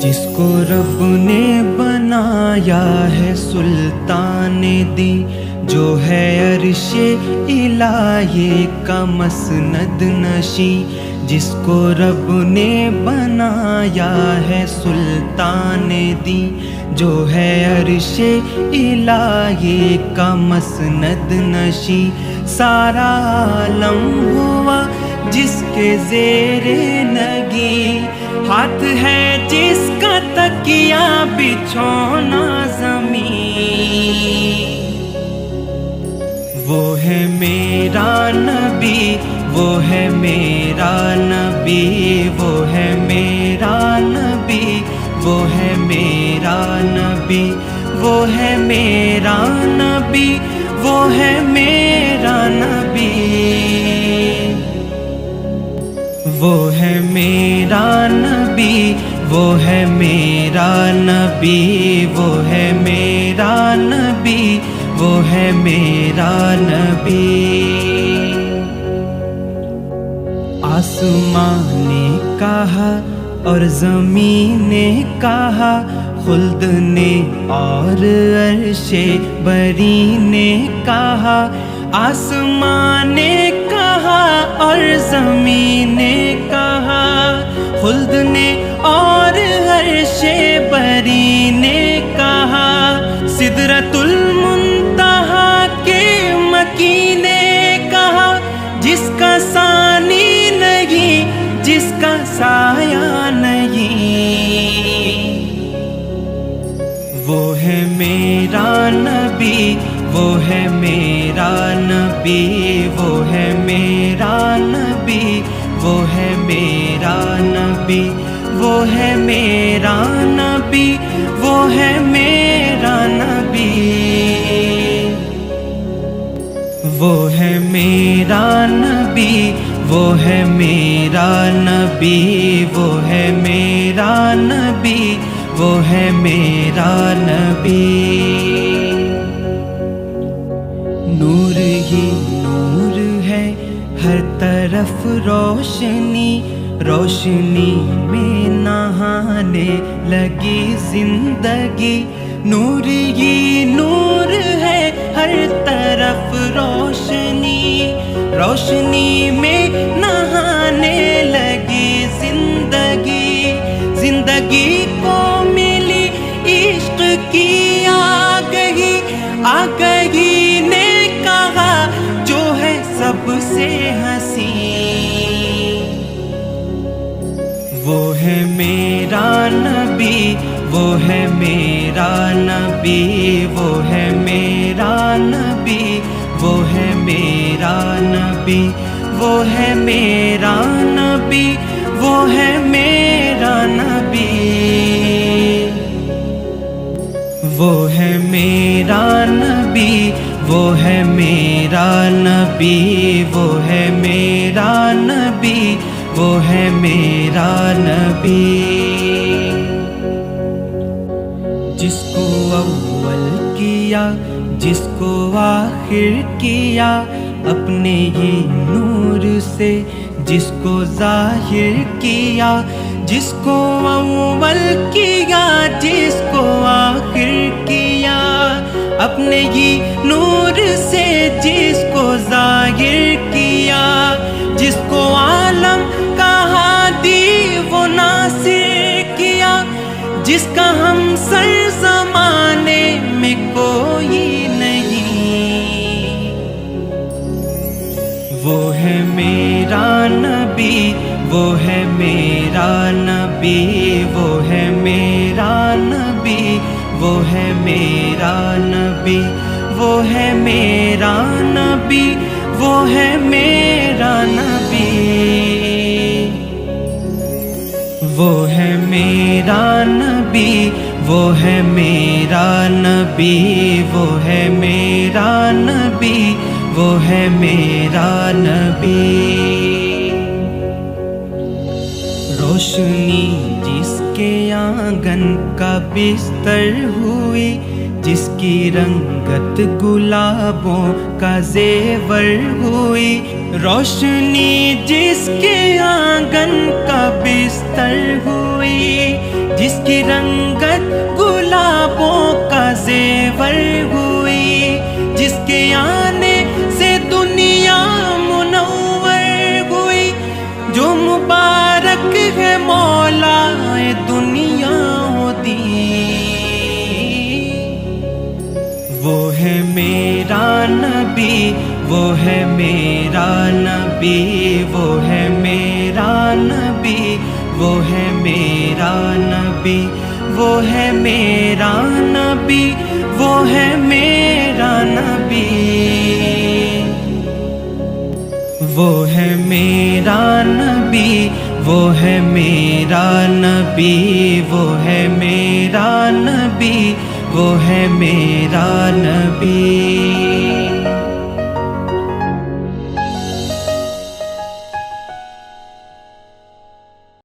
جس کو رب نے بنایا ہے سلطان دی، جو ہے عرش الہی کا مسند نشی، جس کو رب نے بنایا ہے سلطان دی، جو ہے عرش الہی کا مسند نشی، سارا عالم ہوا جس کے زیر نگی، ہاتھ ہے جس کا تکیہ بچھونا زمین، وہ ہے میرا نبی، وہ ہے میرا نبی، وہ ہے میرا نبی، وہ ہے میرا نبی، وہ ہے میرا نبی، وہ ہے میرا نبی، وہ ہے میرا نبی، وہ ہے میرا نبی، وہ ہے میرا نبی، وہ ہے میرا نبی۔ آسمان نے کہا اور زمین نے کہا، خلد نے اور عرش بری نے کہا، آسمان نے کہا اور زمین نے کہا، خلد نے اور عرش بری نے کہا، سدرۃ المنتہا کے مکی نے کہا، جس کا ثانی نہیں، جس کا سایہ نہیں، وہ ہے میرا نبی، وہ ہے میرا نبی، وہ ہے میرا نبی، وہ ہے میرا نبی، وہ ہے میرا نبی، وہ ہے میرا نبی، وہ ہے میرا نبی، وہ ہے میرا نبی، وہ ہے میرا نبی، وہ ہے میرا نبی۔ نور ہی نور ہے، ہر طرف روشنی، روشنی میں نہانے لگی زندگی، نور ہی نور ہے، ہر طرف روشنی، روشنی میں نہانے لگی زندگی، زندگی کو ملی عشق کی آگہی، آگہی نے کہا جو ہے سب سے حسین، وہ ہے میرا نبی، وہ ہے میرا نبی، وہ ہے میرا نبی، وہ ہے میرا نبی، وہ ہے میرا نبی، وہ ہے میرا نبی، وہ ہے میرا نبی، وہ ہے میرا نبی، وہ ہے میرا نبی، وہ ہے میرا نبی۔ جس کو اول کیا، جس کو آخر کیا، اپنے ہی نور سے جس کو ظاہر کیا، جس کو اول کیا، جس کو آخر کیا، اپنے ہی نور سے جس کو ظاہر کیا، جس کو عالم کا ہادی وہ ناصر کیا، جس کا ہم سر زمانے میں کوئی نہیں، وہ ہے میرا نبی، وہ ہے میرا نبی، وہ ہے میرا نبی، وہ ہے میرا نبی، وہ ہے میرا نبی، وہ ہے میرا نبی، وہ ہے میرا نبی، وہ ہے میرا نبی، وہ ہے میرا نبی، وہ ہے میرا نبی۔ روشنی جس کے آنگن کا بستر ہوئی، جس کی رنگت گلابوں کا زیور ہوئی، روشنی جس کے آنگن کا بستر ہوئی، جس کی رنگت گلابوں کا زیور ہوئی، جس کے آنے سے دنیا منور ہوئی، جو مبارک ہے مولا دنیا و دین۔ وہ ہے میرا نبی، وہ ہے میرا نبی، وہ ہے میرا نبی، وہ ہے میرا نبی، وہ ہے میرا نبی، وہ ہے میرا نبی، وہ ہے میرا نبی، وہ ہے میرا نبی، وہ ہے میرا نبی، وہ ہے میرا نبی۔